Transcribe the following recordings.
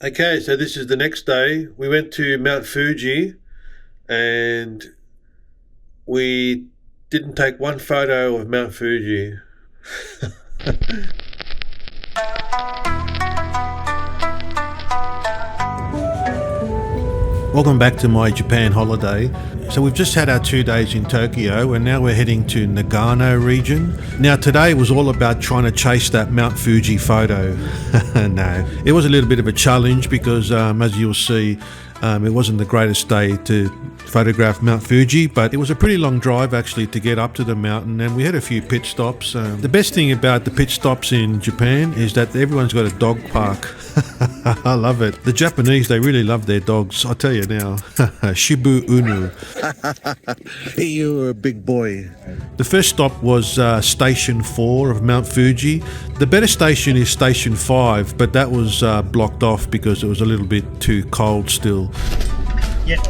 Okay, so this is the next day. We went to Mount Fuji and we didn't take one photo of Mount Fuji. Welcome back to my Japan holiday. So we've just had our 2 days in Tokyo and now we're heading to Nagano region. Now today was all about trying to chase that Mount Fuji photo. No, it was a little bit of a challenge because as you'll see, it wasn't the greatest day to photograph Mount Fuji, but it was a pretty long drive actually to get up to the mountain, and we had a few pit stops. The best thing about the pit stops in Japan is that everyone's got a dog park. I love it. The Japanese, they really love their dogs, I tell you now. Shibu Inu. You're a big boy. The first stop was Station 4 of Mount Fuji. The better station is Station 5, but that was blocked off because it was a little bit too cold still. Yeah.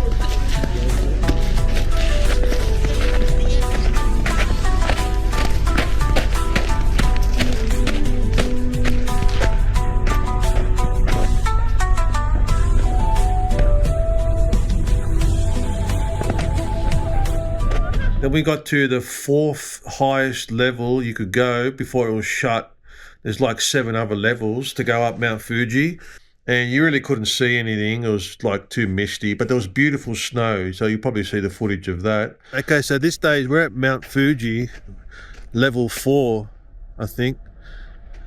Then we got to the fourth highest level you could go before it was shut. There's like 7 other levels to go up Mount Fuji, and you really couldn't see anything. It was like too misty, but there was beautiful snow, so you probably see the footage of that. Okay, so this day we're at Mount Fuji, level 4, I think.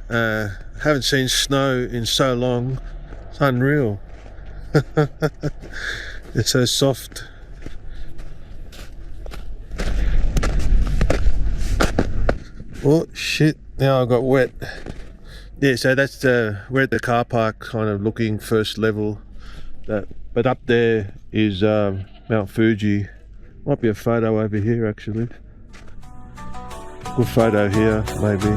Haven't seen snow in so long. It's unreal. It's so soft. Oh shit, now I got wet. Yeah, so that's we're at the car park kind of looking first level. But up there is Mount Fuji. Might be a photo over here actually. Good photo here, maybe.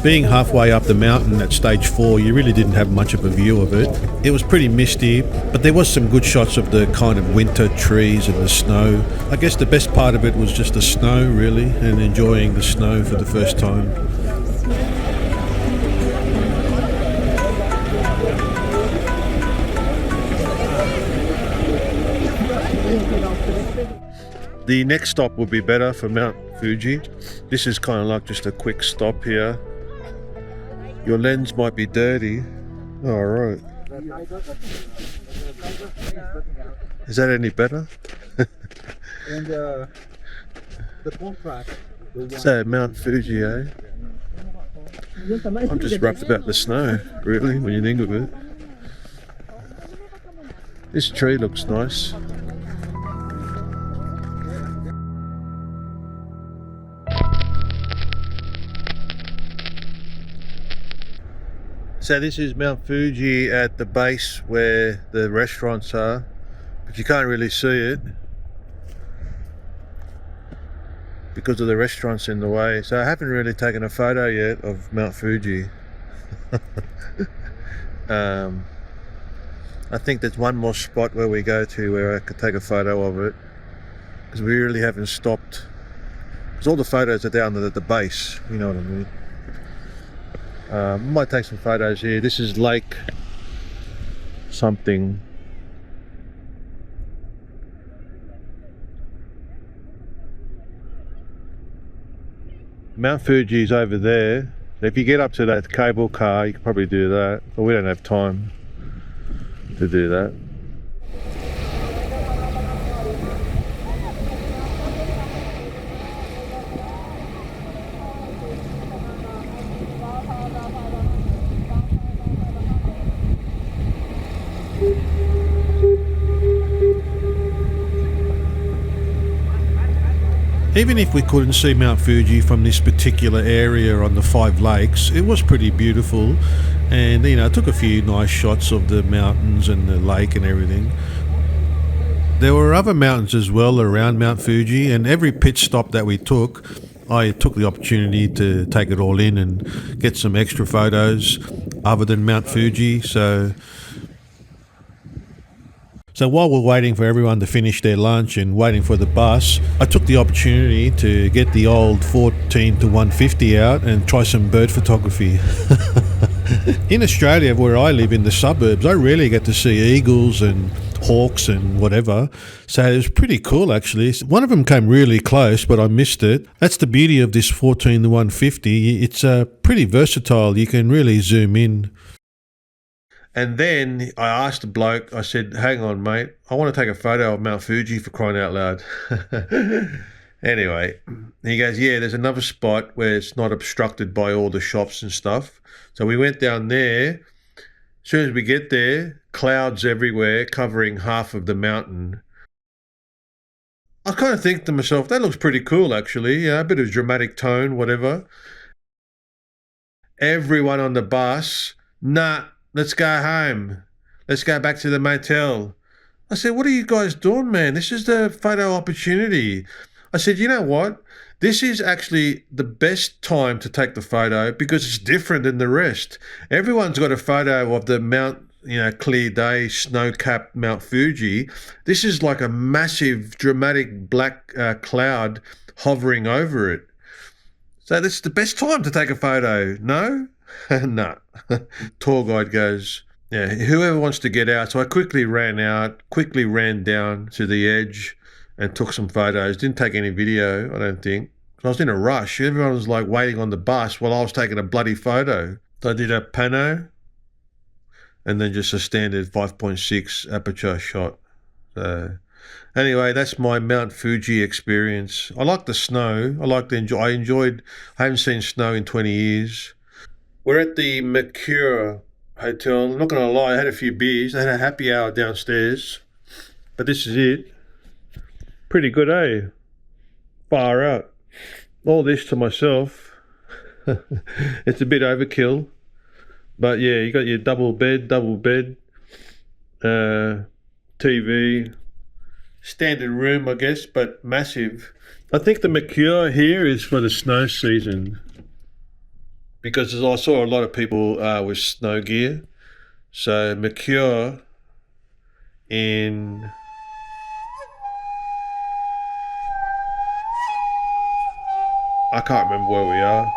Being halfway up the mountain at stage 4, you really didn't have much of a view of it. It was pretty misty, but there was some good shots of the kind of winter trees and the snow. I guess the best part of it was just the snow really, and enjoying the snow for the first time. The next stop would be better for Mount Fuji. This is kind of like just a quick stop here. Your lens might be dirty. Oh, right. Is that any better? And the contract. So, Mount Fuji, eh? I'm just rough about the snow, really, when you think of it. This tree looks nice. So this is Mount Fuji at the base where the restaurants are, but you can't really see it because of the restaurants in the way. So I haven't really taken a photo yet of Mount Fuji. I think there's one more spot where we go to where I could take a photo of it, because we really haven't stopped. Because all the photos are down at the base, you know what I mean. Might take some photos here. This is Lake something. Mount Fuji is over there. If you get up to that cable car, you could probably do that, but we don't have time to do that. Even if we couldn't see Mount Fuji from this particular area on the Five Lakes, it was pretty beautiful, and you know, I took a few nice shots of the mountains and the lake and everything. There were other mountains as well around Mount Fuji, and every pit stop that we took, I took the opportunity to take it all in and get some extra photos other than Mount Fuji. So So while we're waiting for everyone to finish their lunch and waiting for the bus, I took the opportunity to get the old 14 to 150 out and try some bird photography. In Australia, where I live in the suburbs, I rarely get to see eagles and hawks and whatever. So it was pretty cool, actually. One of them came really close, but I missed it. That's the beauty of this 14 to 150. It's pretty versatile. You can really zoom in. And then I asked the bloke, I said, hang on, mate, I want to take a photo of Mount Fuji, for crying out loud. Anyway, he goes, yeah, there's another spot where it's not obstructed by all the shops and stuff. So we went down there. As soon as we get there, clouds everywhere, covering half of the mountain. I kind of think to myself, that looks pretty cool, actually. Yeah, a bit of dramatic tone, whatever. Everyone on the bus, nah, let's go home. Let's go back to the motel. I said, what are you guys doing, man? This is the photo opportunity. I said, you know what? This is actually the best time to take the photo because it's different than the rest. Everyone's got a photo of the clear day, snow-capped Mount Fuji. This is like a massive, dramatic black cloud hovering over it. So this is the best time to take a photo. No? No. Tour guide goes, yeah, whoever wants to get out. So I quickly ran out, quickly ran down to the edge and took some photos. Didn't take any video, I don't think. I was in a rush. Everyone was like waiting on the bus while I was taking a bloody photo. So I did a pano and then just a standard 5.6 aperture shot. So anyway, that's my Mount Fuji experience. I like the snow. I haven't seen snow in 20 years. We're at the Mercure Hotel. I'm not going to lie, I had a few beers. I had a happy hour downstairs. But this is it. Pretty good, eh? Far out. All this to myself. It's a bit overkill. But yeah, you got your double bed, TV, standard room, I guess, but massive. I think the Mercure here is for the snow season because I saw a lot of people with snow gear. So Mercure in... I can't remember where we are.